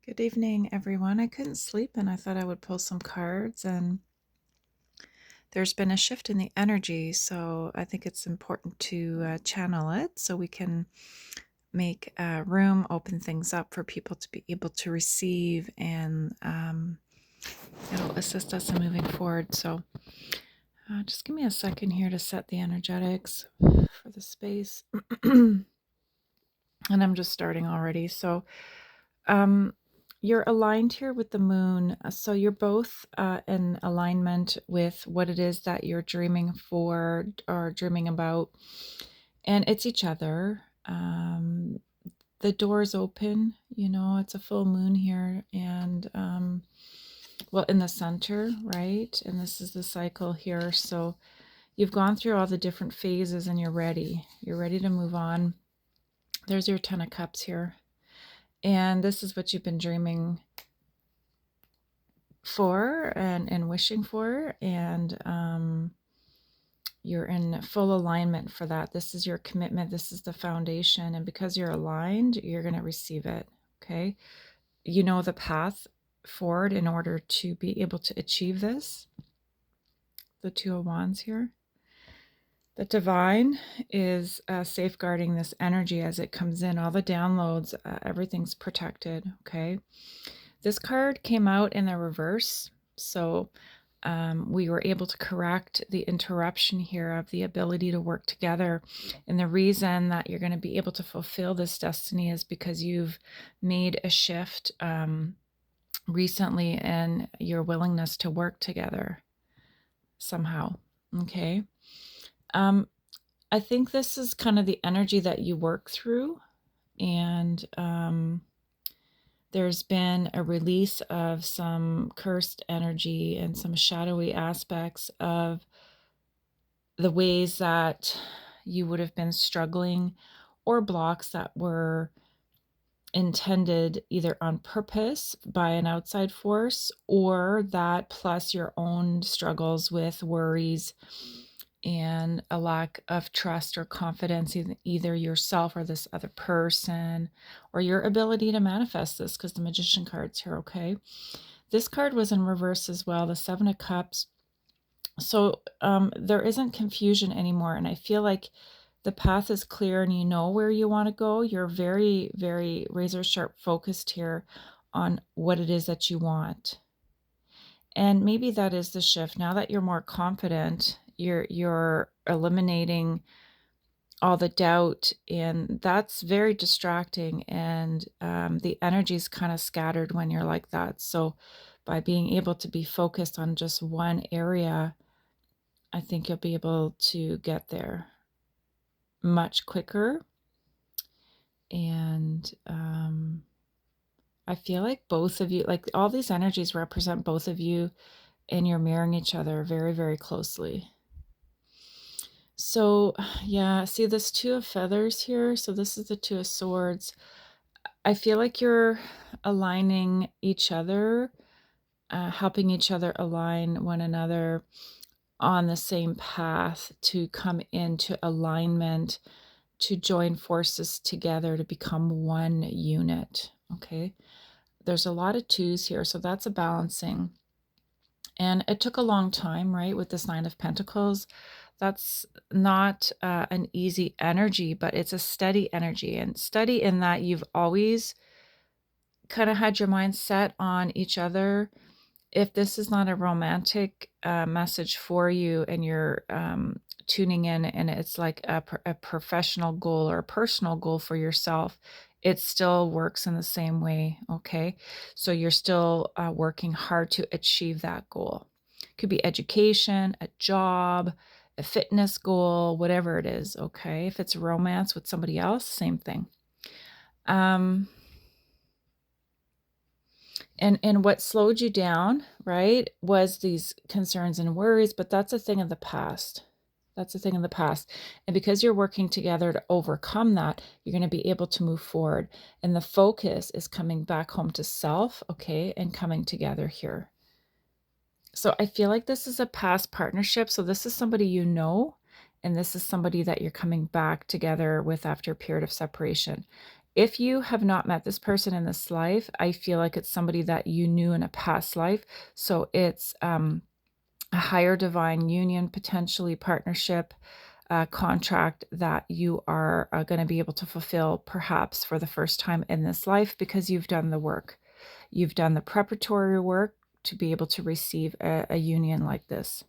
Good evening, everyone. I couldn't sleep and I thought I would pull some cards, and there's been a shift in the energy, so I think it's important to channel it so we can make room, open things up for people to be able to receive, and it'll assist us in moving forward. So just give me a second here to set the energetics for the space. And I'm just starting already. So Um, you're aligned here with the moon. So you're both in alignment with what it is that you're dreaming for or dreaming about. And it's each other. The door's open, it's a full moon here. And, well, in the center, right? And this is the cycle here. So you've gone through all the different phases and you're ready. You're ready to move on. There's your 10 of Cups here. And this is what you've been dreaming for and wishing for, and you're in full alignment for that. This is your commitment. This is the foundation, and because you're aligned, you're going to receive it. Okay, you know the path forward in order to be able to achieve this. The Two of Wands here. The divine is safeguarding this energy as it comes in. All the downloads, everything's protected. Okay, this card came out in the reverse, so we were able to correct the interruption here of the ability to work together. And the reason that you're going to be able to fulfill this destiny is because you've made a shift recently in your willingness to work together somehow. Okay. I think this is kind of the energy that you work through, and there's been a release of some cursed energy and some shadowy aspects of the ways that you would have been struggling, or blocks that were intended either on purpose by an outside force, or that plus your own struggles with worries and a lack of trust or confidence in either yourself or this other person, or your ability to manifest this, because the Magician card's here. Okay, this card was in reverse as well, the Seven of Cups. So there isn't confusion anymore, and I feel like the path is clear and you know where you want to go. You're very, very razor sharp focused here on what it is that you want. And maybe that is the shift. Now that you're more confident, you're eliminating all the doubt, and that's very distracting, and the energy is kind of scattered when you're like that. So by being able to be focused on just one area, I think you'll be able to get there much quicker. And I feel like both of you, like all these energies represent both of you, and you're mirroring each other very, very closely. So yeah, see this Two of Feathers here? So this is the Two of Swords. I feel like you're aligning each other, helping each other align one another on the same path to come into alignment, to join forces together to become one unit. Okay, there's a lot of twos here, so that's a balancing. And it took a long time, right, with this Nine of Pentacles. That's not an easy energy, but it's a steady energy, and steady in that you've always kind of had your mind set on each other. If this is not a romantic message for you, and you're tuning in and it's like a professional goal or a personal goal for yourself, it still works in the same way. Okay, so you're still working hard to achieve that goal. Could be education, a job, a fitness goal, whatever it is. Okay, if it's romance with somebody else, same thing. And what slowed you down, right, was these concerns and worries, but that's a thing of the past. That's a thing in the past. And because you're working together to overcome that, you're going to be able to move forward. And the focus is coming back home to self, okay, and coming together here. So I feel like this is a past partnership. So this is somebody you know, and this is somebody that you're coming back together with after a period of separation. If you have not met this person in this life, I feel like it's somebody that you knew in a past life. So it's a higher divine union, potentially partnership, contract that you are going to be able to fulfill perhaps for the first time in this life because you've done the work. You've done the preparatory work to be able to receive a union like this,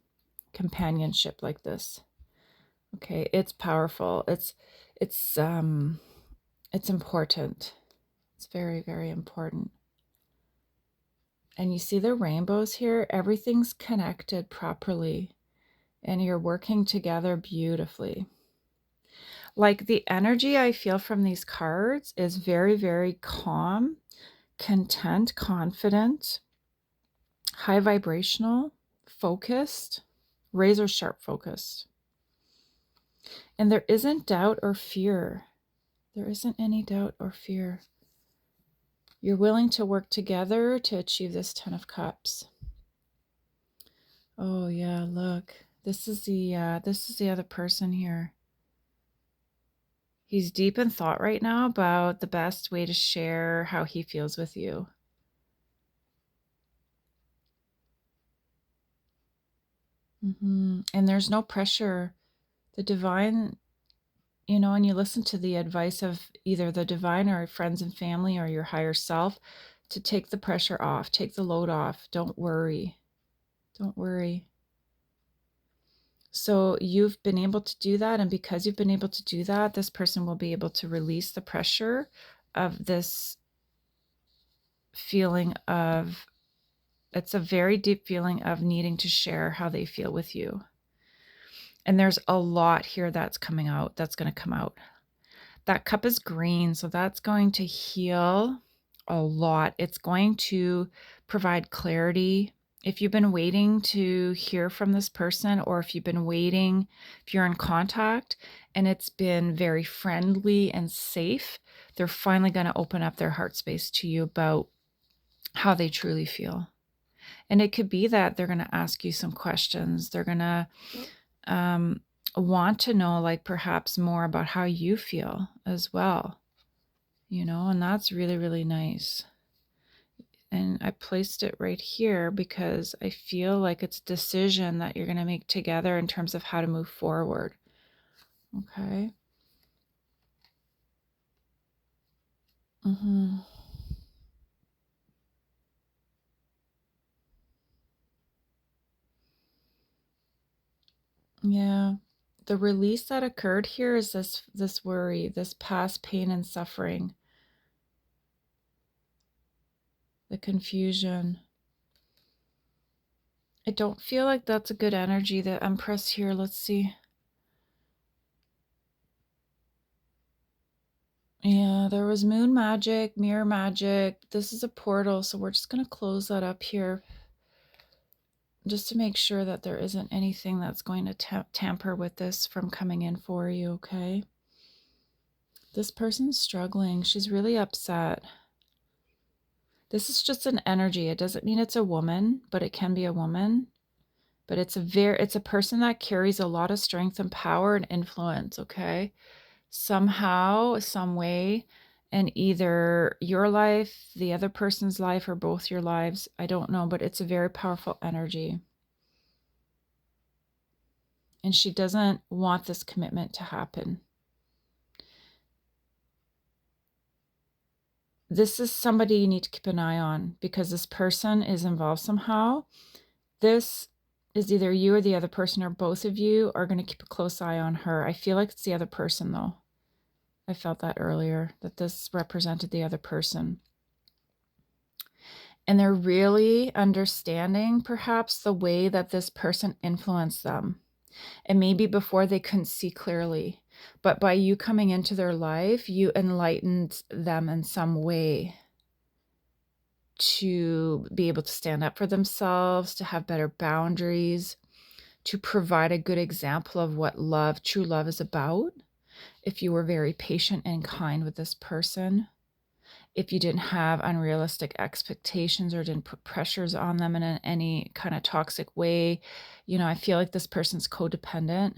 companionship like this. Okay, it's powerful. It's important. It's very, very important. And you see the rainbows here? Everything's connected properly and you're working together beautifully. Like the energy I feel from these cards is very, very calm, content, confident, high vibrational, focused, razor sharp focused. And there isn't doubt or fear. There isn't any doubt or fear. You're willing to work together to achieve this 10 of Cups. Oh yeah, look. This is the other person here. He's deep in thought right now about the best way to share how he feels with you. And there's no pressure. The divine, and you listen to the advice of either the divine or friends and family or your higher self to take the pressure off, take the load off. Don't worry. Don't worry. So you've been able to do that. And because you've been able to do that, this person will be able to release the pressure of this feeling of, it's a very deep feeling of needing to share how they feel with you. And there's a lot here that's coming out, that's going to come out. That cup is green, so that's going to heal a lot. It's going to provide clarity. If you've been waiting to hear from this person, or if you've been waiting, if you're in contact and it's been very friendly and safe, they're finally going to open up their heart space to you about how they truly feel. And it could be that they're going to ask you some questions. They're going to want to know, like, perhaps more about how you feel as well, and that's really, really nice. And I placed it right here because I feel like it's a decision that you're going to make together in terms of how to move forward. Okay. Yeah. The release that occurred here is this worry, this past pain and suffering, the confusion. I don't feel like that's a good energy, the Empress here. Let's see. Yeah, there was moon magic, mirror magic. This is a portal, so we're just going to close that up here just to make sure that there isn't anything that's going to tamper with this from coming in for you, okay? This person's struggling. She's really upset. This is just an energy. It doesn't mean it's a woman, but it can be a woman. But it's a person that carries a lot of strength and power and influence, okay? Somehow, some way, in either your life, the other person's life, or both your lives. I don't know, but it's a very powerful energy. And she doesn't want this commitment to happen. This is somebody you need to keep an eye on because this person is involved somehow. This is either you or the other person, or both of you are going to keep a close eye on her. I feel like it's the other person, though. I felt that earlier, that this represented the other person. And they're really understanding, perhaps, the way that this person influenced them. And maybe before they couldn't see clearly. But by you coming into their life, you enlightened them in some way to be able to stand up for themselves, to have better boundaries, to provide a good example of what love, true love, is about. If you were very patient and kind with this person, if you didn't have unrealistic expectations or didn't put pressures on them in any kind of toxic way, I feel like this person's codependent,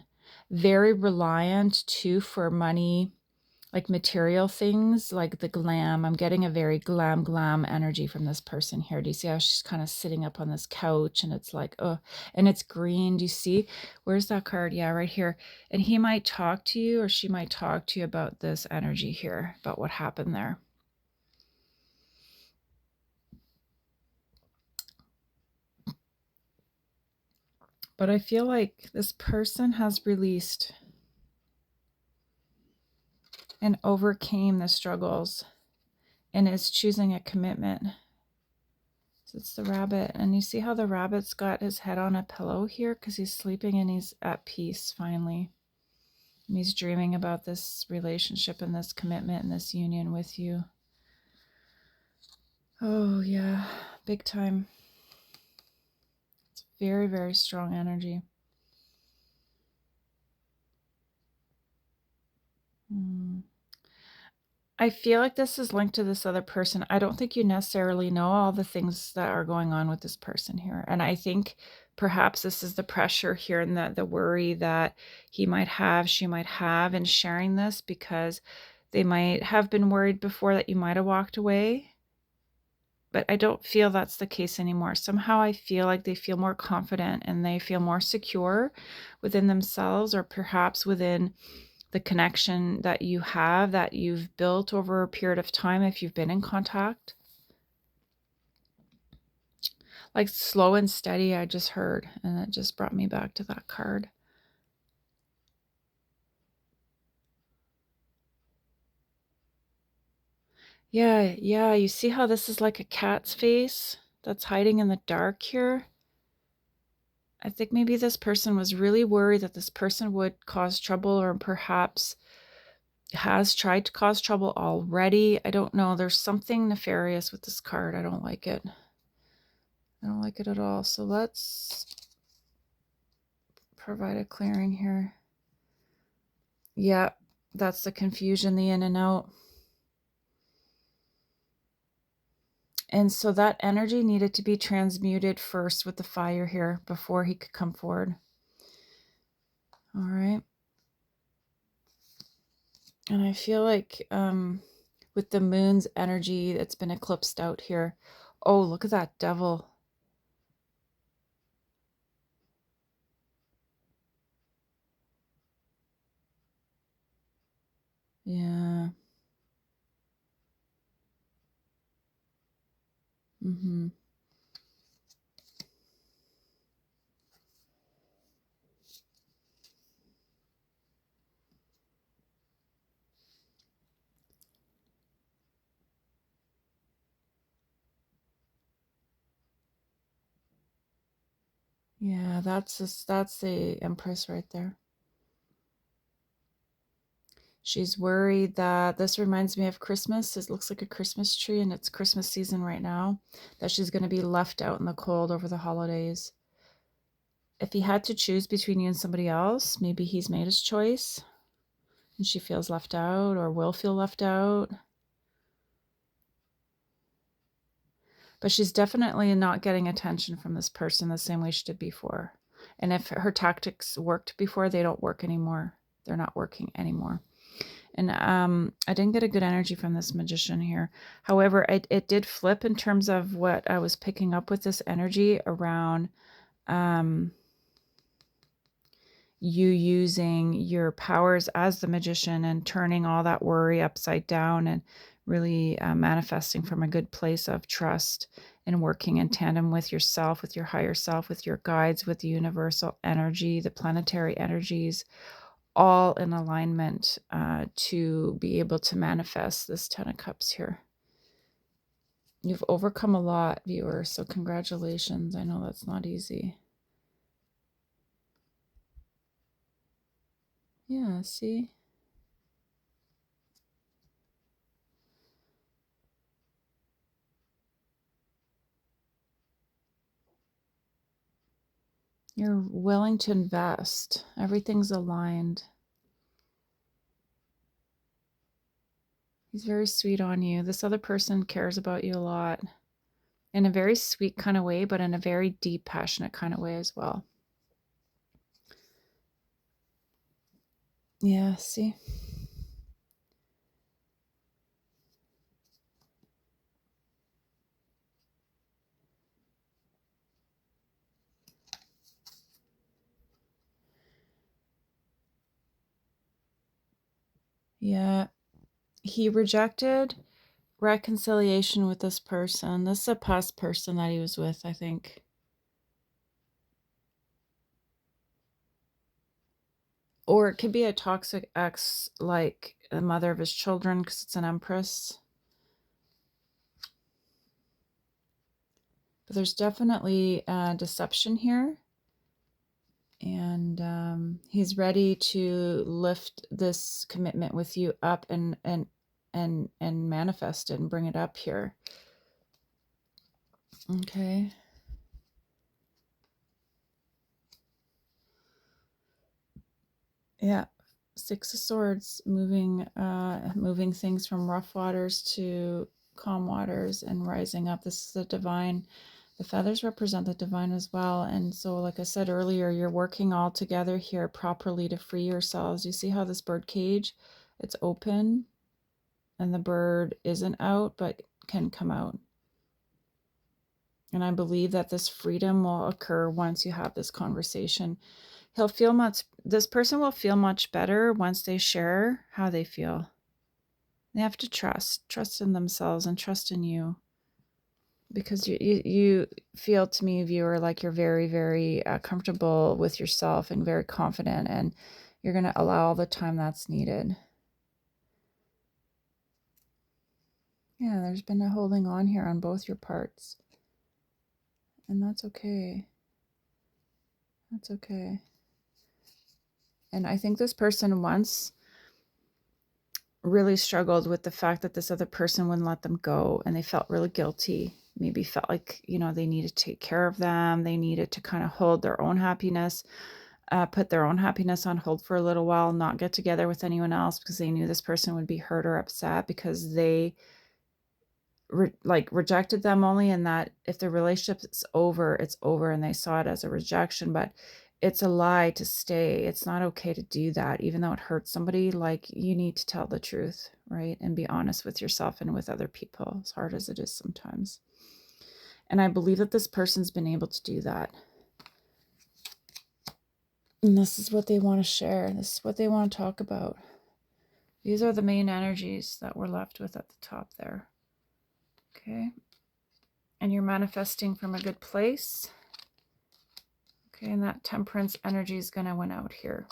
very reliant too for money, like material things, like the glam. I'm getting a very glam energy from this person here. Do you see how she's kind of sitting up on this couch and it's like, oh, and it's green. Do you see? Where's that card? Yeah, right here. And he might talk to you or she might talk to you about this energy here, about what happened there. But I feel like this person has released and overcame the struggles and is choosing a commitment. So it's the rabbit. And you see how the rabbit's got his head on a pillow here because he's sleeping and he's at peace finally. And he's dreaming about this relationship and this commitment and this union with you. Oh, yeah. Big time. It's very, very strong energy. I feel like this is linked to this other person. I don't think you necessarily know all the things that are going on with this person here. And I think perhaps this is the pressure here and the worry that he might have, she might have in sharing this, because they might have been worried before that you might have walked away. But I don't feel that's the case anymore. Somehow I feel like they feel more confident and they feel more secure within themselves, or perhaps within the connection that you have, that you've built over a period of time if you've been in contact. Like slow and steady, I just heard, and it just brought me back to that card. Yeah, you see how this is like a cat's face that's hiding in the dark here? I think maybe this person was really worried that this person would cause trouble, or perhaps has tried to cause trouble already. I don't know. There's something nefarious with this card. I don't like it. I don't like it at all. So let's provide a clearing here. Yeah, that's the confusion, the in and out. And so that energy needed to be transmuted first with the fire here before he could come forward. All right. And I feel like with the moon's energy that's been eclipsed out here. Oh, look at that devil. Yeah. Mm-hmm. Yeah, that's the empress right there. She's worried that this reminds me of Christmas. It looks like a Christmas tree and it's Christmas season right now, that she's going to be left out in the cold over the holidays. If he had to choose between you and somebody else, maybe he's made his choice and she feels left out or will feel left out. But she's definitely not getting attention from this person the same way she did before. And if her tactics worked before, they don't work anymore. They're not working anymore. And I didn't get a good energy from this magician here. However, it did flip in terms of what I was picking up with this energy around you using your powers as the magician and turning all that worry upside down and really manifesting from a good place of trust and working in tandem with yourself, with your higher self, with your guides, with the universal energy, the planetary energies, all in alignment to be able to manifest this 10 of Cups here. You've overcome a lot, viewers, so congratulations. I know that's not easy. Yeah, see? You're willing to invest. Everything's aligned. He's very sweet on you. This other person cares about you a lot in a very sweet kind of way, but in a very deep, passionate kind of way as well. Yeah, see? Yeah. He rejected reconciliation with this person. This is a past person that he was with, I think. Or it could be a toxic ex, like the mother of his children, because it's an empress. But there's definitely deception here. And he's ready to lift this commitment with you up and manifest it and bring it up here. Okay. Yeah. Six of Swords, moving things from rough waters to calm waters and rising up. This is the divine. The feathers represent the divine as well. And so, like I said earlier, you're working all together here properly to free yourselves. You see how this bird cage, it's open and the bird isn't out, but can come out. And I believe that this freedom will occur once you have this conversation. This person will feel much better once they share how they feel. They have to trust in themselves and trust in you, because you feel, to me, viewer, like you're very, very comfortable with yourself and very confident, and you're going to allow all the time that's needed. Yeah, there's been a holding on here on both your parts, and that's okay. That's okay. And I think this person once really struggled with the fact that this other person wouldn't let them go, and they felt really guilty. Maybe felt like, they needed to take care of them. They needed to kind of hold their own happiness, put their own happiness on hold for a little while, not get together with anyone else because they knew this person would be hurt or upset because they rejected them, only in that if the relationship is over, it's over, and they saw it as a rejection. But it's a lie to stay. It's not okay to do that, even though it hurts somebody. Like, you need to tell the truth, right? And be honest with yourself and with other people, as hard as it is sometimes. And I believe that this person's been able to do that. And this is what they want to share. This is what they want to talk about. These are the main energies that we're left with at the top there. Okay. And you're manifesting from a good place. Okay, and that temperance energy is going to win out here.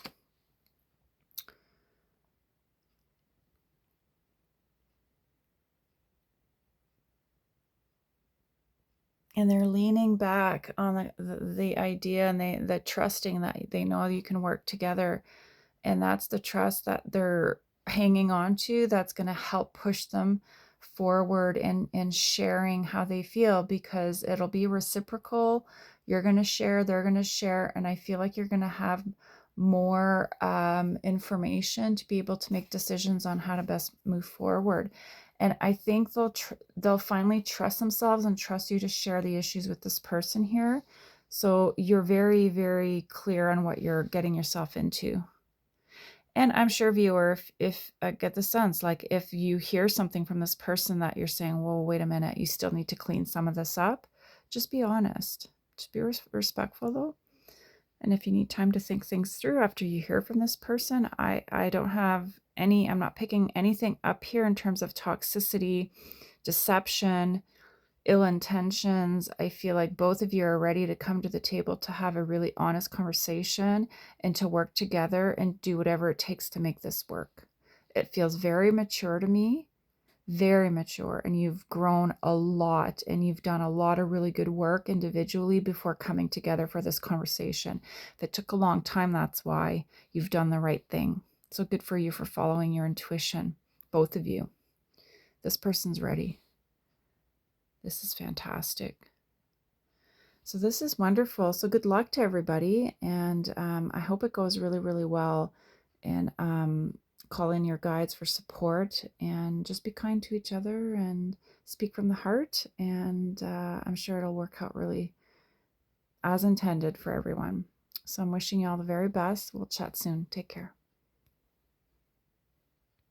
And they're leaning back on the idea, and the trusting that they know you can work together. And that's the trust that they're hanging on to, that's going to help push them forward and sharing how they feel, because it'll be reciprocal. You're going to share, they're going to share, and I feel like you're going to have more information to be able to make decisions on how to best move forward. And I think they'll finally trust themselves and trust you to share the issues with this person here. So you're very, very clear on what you're getting yourself into. And I'm sure, viewer, if I get the sense, like, if you hear something from this person that you're saying, well, wait a minute, you still need to clean some of this up, just be honest. Just be respectful, though. And if you need time to think things through after you hear from this person, I don't have any, I'm not picking anything up here in terms of toxicity, deception, ill intentions. I feel like both of you are ready to come to the table to have a really honest conversation and to work together and do whatever it takes to make this work. It feels very mature to me, very mature, and you've grown a lot, and you've done a lot of really good work individually before coming together for this conversation. If it took a long time, that's why. You've done the right thing. So good for you for following your intuition, both of you. This person's ready. This is fantastic. So this is wonderful. So good luck to everybody. And I hope it goes really, really well. And call in your guides for support, and just be kind to each other and speak from the heart. And I'm sure it'll work out really as intended for everyone. So I'm wishing you all the very best. We'll chat soon. Take care.